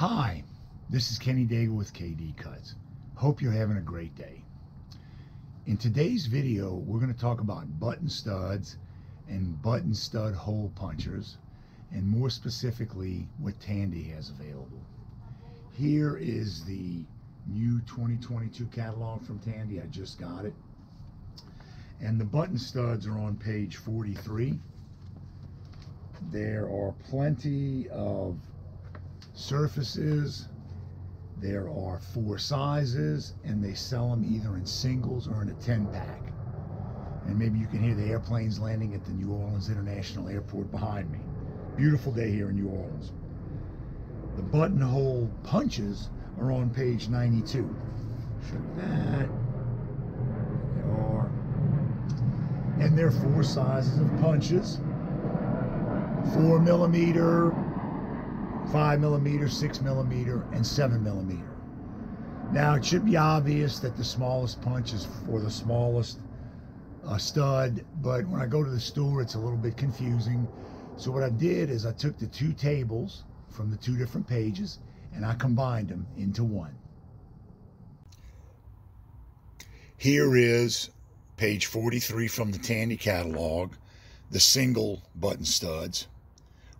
Hi, this is Kenny Daigle with KD Cuts. Hope you're having a great day. In today's video, we're going to talk about button studs and button stud hole punchers, and more specifically, what Tandy has available. Here is the new 2022 catalog from Tandy. I just got it. And the button studs are on page 43. There are plenty of surfaces. There are 4 sizes, and they sell them either in singles or in a 10-pack. And maybe you can hear the airplanes landing at the New Orleans International Airport behind me. Beautiful day here in New Orleans. The buttonhole punches are on page 92. Show you that. They are. And there are 4 sizes of punches. 4mm, 5mm, 6mm, and 7mm. Now, it should be obvious that the smallest punch is for the smallest stud, but when I go to the store, it's a little bit confusing. So what I did is I took the 2 tables from the 2 different pages and I combined them into one. Here is page 43 from the Tandy catalog, the single button studs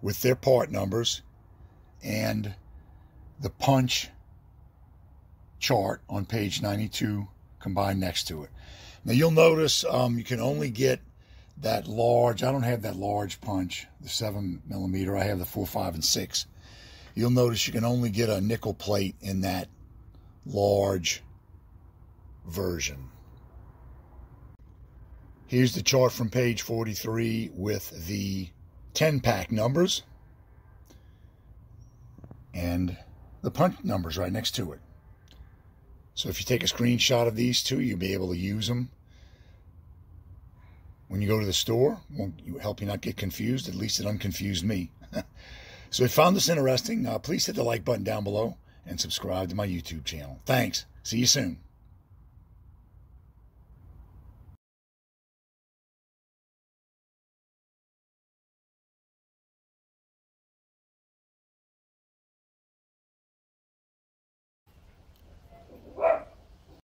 with their part numbers and the punch chart on page 92 combined next to it. Now you'll notice you can only get that large. I don't have that large punch, the 7mm. I have the 4, 5, and 6. You'll notice you can only get a nickel plate in that large version. Here's the chart from page 43 with the 10-pack numbers and the punch numbers right next to it. So if you take a screenshot of these 2, you'll be able to use them when you go to the store. Won't help you not get confused. At least it unconfused me. So if you found this interesting, please hit the like button down below and subscribe to my YouTube channel. Thanks. See you soon.